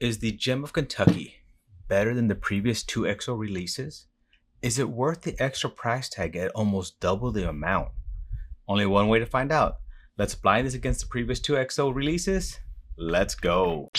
Is the Gem of Kentucky better than the previous 2 EXO releases? Is it worth the extra price tag at almost double the amount? Only one way to find out. Let's blind this against the previous 2 EXO releases. Let's go.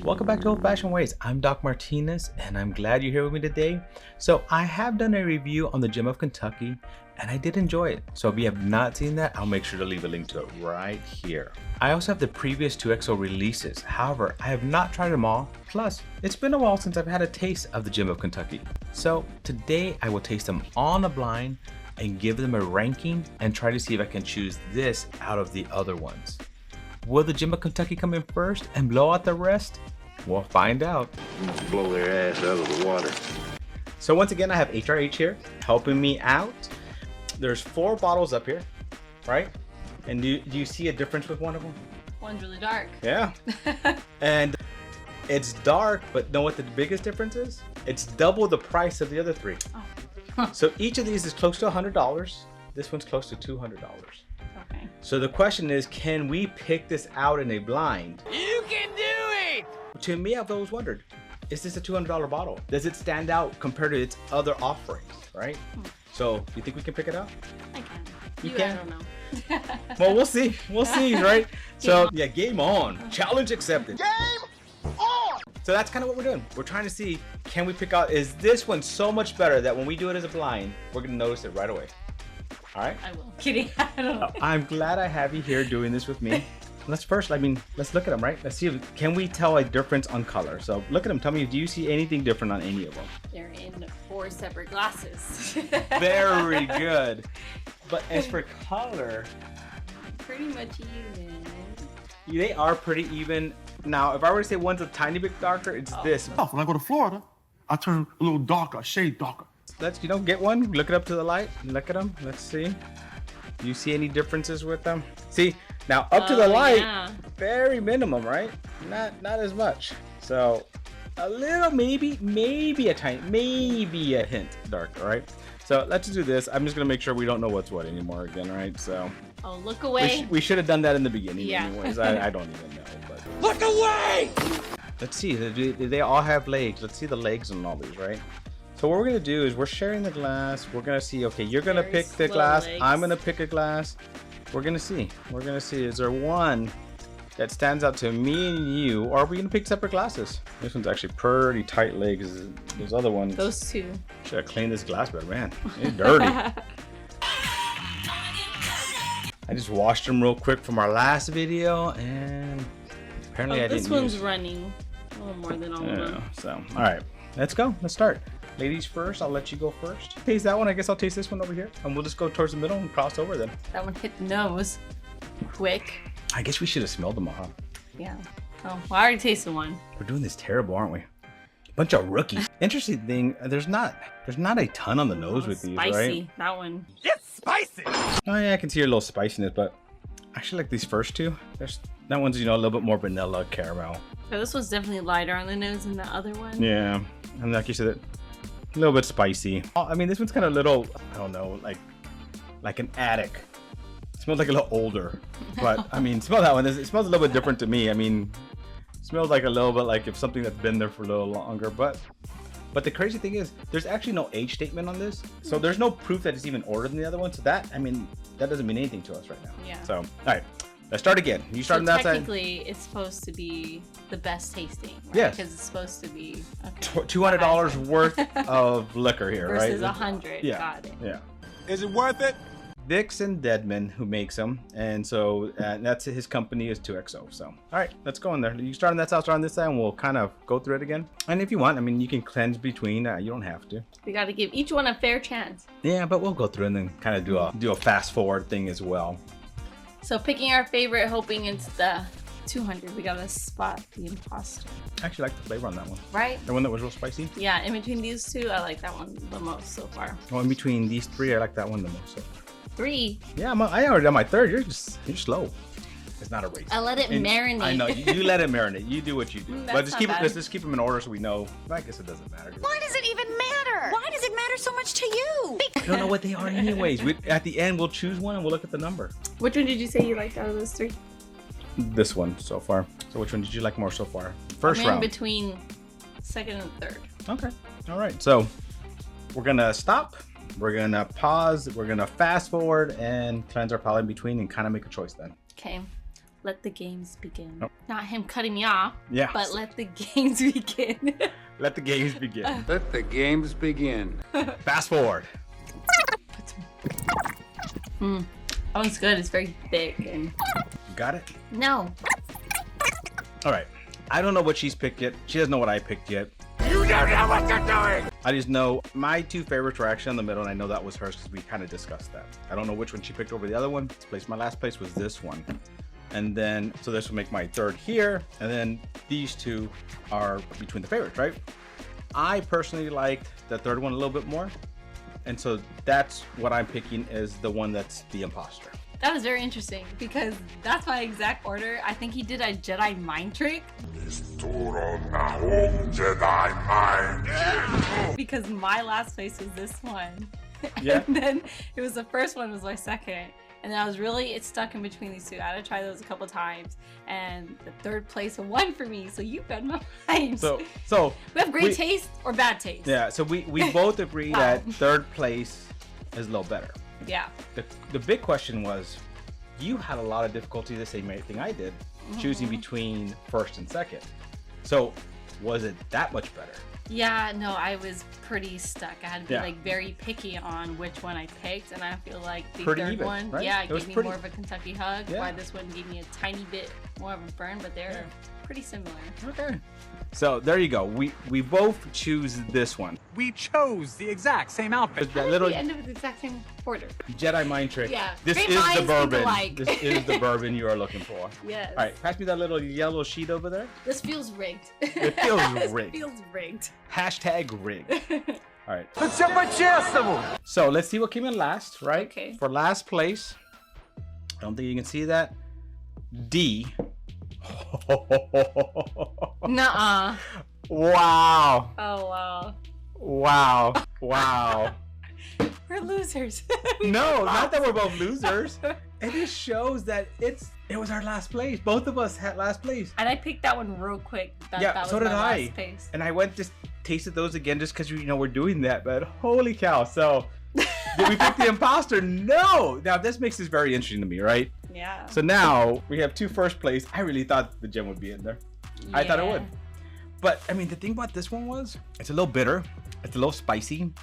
Welcome back to Old Fashioned Ways. I'm Doc Martinez and I'm glad you're here with me today. So I have done a review on the Gem of Kentucky and I did enjoy it. So if you have not seen that, I'll make sure to leave a link to it right here. I also have the previous 2 EXO releases. However, I have not tried them all. Plus, it's been a while since I've had a taste of the Gem of Kentucky. So today I will taste them on a blind and give them a ranking and try to see if I can choose this out of the other ones. Will the Gem of Kentucky come in first and blow out the rest? We'll find out. Blow their ass out of the water. So once again, I have HRH here helping me out. There's 4 bottles up here, right? And do you see a difference with one of them? One's really dark. Yeah. And it's dark, but know what the biggest difference is? It's double the price of the other 3. Oh. So each of these is close to $100. This one's close to $200. Okay. So the question is, can we pick this out in a blind? You can do it! To me, I've always wondered, is this a $200 bottle? Does it stand out compared to its other offerings, right? So, do you think we can pick it out? I can. You I can? don't know. Well, we'll see. We'll see, right? So, yeah, game on. Challenge accepted. Game on! So that's kind of what we're doing. We're trying to see, can we pick out, is this one so much better that when we do it as a blind, we're going to notice it right away? All right? I will. Kidding. I don't know. I'm glad I have you here doing this with me. Let's look at them, right? Let's see, can we tell a difference on color? So look at them. Tell me, do you see anything different on any of them? They're in 4 separate glasses. Very good. But as for color, Pretty much even. they are pretty even. Now, if I were to say one's a tiny bit darker, it's this. When I go to Florida, I turn a little darker, a shade darker. Let's, get one, look it up to the light, look at them, let's see. Do you see any differences with them? See, now up to the light, yeah. Very minimum, right? Not as much. So a little, maybe a tiny, maybe a hint darker, right? So let's do this. I'm just gonna make sure we don't know what's what anymore again, right? So Oh, look away. we should have done that in the beginning, Yeah. anyways. I don't even know, but Look away! let's see. Do they all have legs? Let's see the legs on all these, right? So what we're gonna do is we're sharing the glass. We're gonna see. Okay, you're gonna Very pick the slow glass. legs. I'm gonna pick a glass. We're gonna see. Is there one that stands out to me and you, or are we gonna pick separate glasses? This one's actually pretty tight legs. Those other ones. Those 2. Should have cleaned this glass better, man. It's dirty. I just washed them real quick from our last video, and apparently I didn't. This one's use... running a little more than all of Yeah. them. So all right, let's go. Let's start. Ladies first, I'll let you go first. Taste that one, I guess I'll taste this one over here. And we'll just go towards the middle and cross over then. That one hit the nose quick. I guess we should have smelled them all, huh? Yeah. Oh, well, I already tasted one. We're doing this terrible, aren't we? Bunch of rookies. Interesting thing, there's not a ton on the nose with these, Spicy. right? That one. It's spicy! Oh yeah, I can see a little spiciness, but I actually like these first 2. That one's, a little bit more vanilla caramel. So this one's definitely lighter on the nose than the other one. Yeah, and like you said, a little bit spicy. Oh, I mean, this one's kind of little, I don't know, like an attic. It smells like a little older, but I mean, smell that one. It smells a little bit different to me. I mean, it smells like a little bit like if something that's been there for a little longer. But the crazy thing is, there's actually no age statement on this, so there's no proof that it's even older than the other one. So that, I mean, that doesn't mean anything to us right now. Yeah. So all right, let's start again. You start on that side. Technically, it's supposed to be the best tasting, right? Yes. Because it's supposed to be $200 worth of liquor here, right? versus 100. Yeah. Got it. Yeah. Is it worth it? Dixon Deadman who makes them, and so that's his company is 2XO. So all right, let's go in there. You start on that side, start on this side, and we'll kind of go through it again. And if you want, I mean, you can cleanse between. You don't have to. We got to give each one a fair chance. Yeah, but we'll go through and then kind of do a fast forward thing as well. So picking our favorite, hoping it's the 200. We got to spot the imposter. I actually like the flavor on that one. Right? The one that was real spicy. Yeah. In between these 2, I like that one the most so far. Oh, in between these 3, I like that one the most. So. 3. Yeah, I already done my 3rd. You're slow. It's not a race. I let it marinate. I know you let it marinate. You do what you do. That's But just not keep bad. let's just keep them in order so we know. I guess it doesn't matter. Why does it even matter? Why does it matter so much to you? I don't know what they are anyways. At the end, we'll choose one and we'll look at the number. Which one did you say you liked out of those 3? this one so far. So which one did you like more so far? First I'm in round. between second and third. Okay. All right. So we're gonna stop. We're gonna pause. We're gonna fast forward and cleanse our palate in between and kind of make a choice then. Okay. Let the games begin. Oh. Not him cutting me off. Yeah. But let the games begin. Let the games begin. Let the games begin. Fast forward. That one's good. It's very thick and. You got it? No. All right. I don't know what she's picked yet. She doesn't know what I picked yet. You don't know what you're doing! I just know my two favorites were actually in the middle, and I know that was hers because we kind of discussed that. I don't know which one she picked over the other one. My last place was this one. And then, so this will make my third here. And then these two are between the favorites, right? I personally liked the third one a little bit more. And so that's what I'm picking is the one that's the imposter. That was very interesting because that's my exact order. I think he did a Jedi mind trick. Because my last place was this one. Yeah. And then it was the first one was my second. And then I was really, it's stuck in between these two. I had to try those a couple times. And the third place won for me. So you read my mind. So we have great taste or bad taste. Yeah, so we both agree Wow. that third place is a little better. Yeah. The big question was, you had a lot of difficulty the same thing I did, choosing between first and second. So was it that much better? Yeah, no, I was pretty stuck. I had to be Yeah. like very picky on which one I picked, and I feel like the Pretty third even, one, right? yeah, It was gave me pretty- more of a Kentucky hug. Yeah. While this one gave me a tiny bit more of a burn, but they're pretty similar. Okay. So there you go. We both choose this one. We chose the exact same outfit. That little We ended with the exact same order. Jedi mind trick. Yeah. This Great is the minds think bourbon. alike. This is the bourbon you are looking for. Yes. All right, pass me that little yellow sheet over there. This feels rigged. It feels This rigged. feels rigged. Hashtag rigged. All right. По-честному! So let's see what came in last, right? Okay. For last place, I don't think you can see that. D. Nuh-uh. Wow. Oh, wow. Wow. Wow. We're losers. No, not that we're both losers. It just shows that it was our last place. Both of us had last place. And I picked that one real quick. Yeah, that was so did my I. last place. And I went just tasted those again just because we're doing that. But holy cow! So did we pick the imposter? No. Now this makes this very interesting to me, right? Yeah. So now we have two first place. I really thought the gem would be in there. I thought it would. But I mean, the thing about this one was it's a little bitter. It's a little spicy.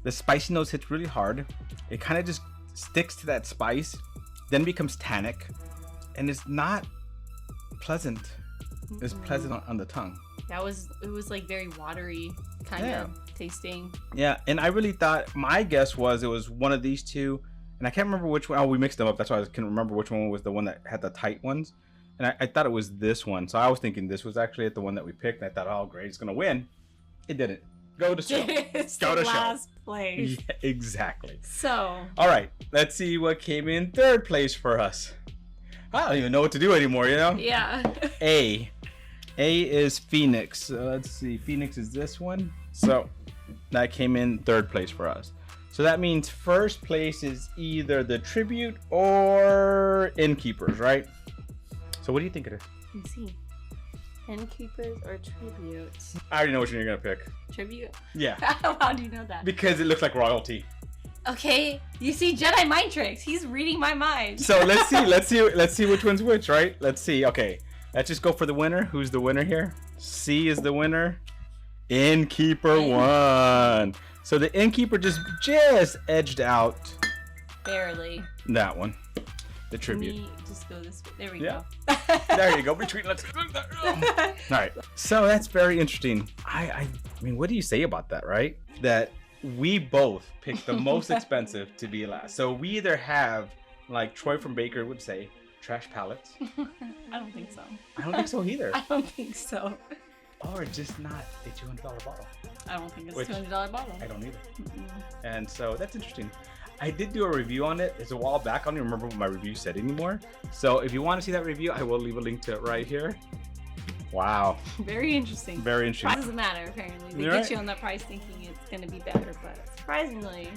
The spicy nose hits really hard. It kind of just sticks to that spice, then becomes tannic, and it's not pleasant. It's pleasant on the tongue. It was like very watery kind of tasting. Yeah, and I really thought, my guess was it was one of these two, and I can't remember which one. Oh, we mixed them up. That's why I couldn't remember which one was the one that had the tight ones. And I thought it was this one. So I was thinking this was actually the one that we picked. And I thought, oh, great, it's going to win. It didn't. Go to show. It's Go the to show. last place. Yeah, exactly. So. All right, let's see what came in third place for us. I don't even know what to do anymore, you know? Yeah. A is Phoenix. So let's see. Phoenix is this one. So that came in third place for us. So that means first place is either the Tribute or Innkeepers, right? So what do you think it is? Let's see. Innkeepers or Tribute? I already know which one you're gonna pick. Tribute? Yeah, How do you know that? because it looks like royalty. Okay, you see Jedi mind tricks. He's reading my mind. So let's see which one's which, right? Let's see. Okay, let's just go for the winner. Who's the winner here? C is the winner. Innkeeper won. So the Innkeeper just edged out Barely. that one. The Tribute. Let me just go this way. There we Yeah. go. There you go. Between. Let's. All right. So that's very interesting. I mean, what do you say about that, right? That we both picked the most expensive to be last. So we either have, like Troy from Baker would say, trash palettes. I don't think so. I don't think so either. I don't think so. Or just not a $200 bottle. I don't think it's Which- a $200 bottle. I don't either. Mm-mm. And so that's interesting. I did do a review on it. It's a while back. I don't even remember what my review said anymore. So if you want to see that review, I will leave a link to it right here. Wow. Very interesting. Very Price interesting. doesn't matter, apparently. They You're get right. you on that price thinking it's going to be better, but surprisingly,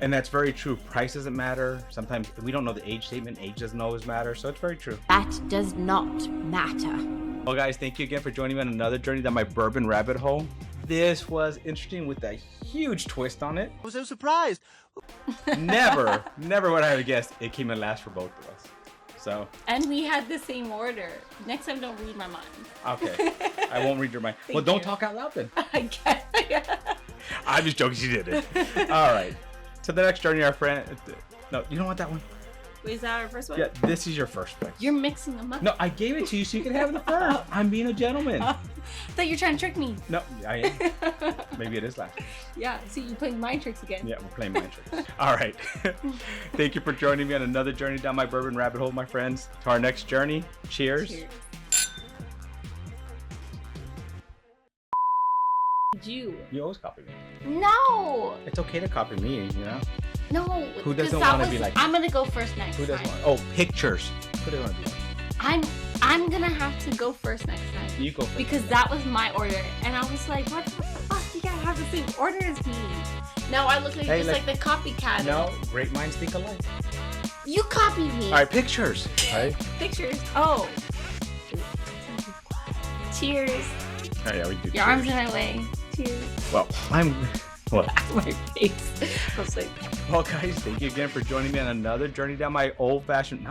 And that's very true. Price doesn't matter. Sometimes we don't know the age statement. Age doesn't always matter. So it's very true. That does not matter. Well, guys, thank you again for joining me on another journey down my bourbon rabbit hole. This was interesting with a huge twist on it. I was so surprised. Never would I have guessed it came in last for both of us. So. And we had the same order. Next time, don't read my mind. Okay. I won't read your mind. Well, don't talk out loud then. I guess. I'm just joking. She did it. All right. To the next journey, our friend. No, you don't want that one. Wait, is that our first one? Yeah, this is your first place. You're mixing them up. No, I gave it to you so you can have the first. I'm being a gentleman. I thought you were trying to trick me. No, I am. Maybe it is last. Yeah, see, you're playing mind tricks again. Yeah, we're playing mind tricks. All right. Thank you for joining me on another journey down my bourbon rabbit hole, my friends. To our next journey. Cheers. Cheers. You. You always copy me. No. It's okay to copy me, you know? No. Who doesn't 'cause that wanna be was- like- I'm gonna go first next Who doesn't time. want? Oh, pictures. Who doesn't want to be like? I'm gonna have to go first next time. You go first. Because that was my order, and I was like, "What the fuck? You gotta have the same order as me." Now I look like Hey, just like the copycat. No, great minds think alike. You copied me. All right, pictures. All right. Pictures. Oh. Cheers. Oh, yeah, we do. Your arms in my way. Cheers. Well, I'm. What? My face. I was like, Well, guys, thank you again for joining me on another journey down my not old-fashioned,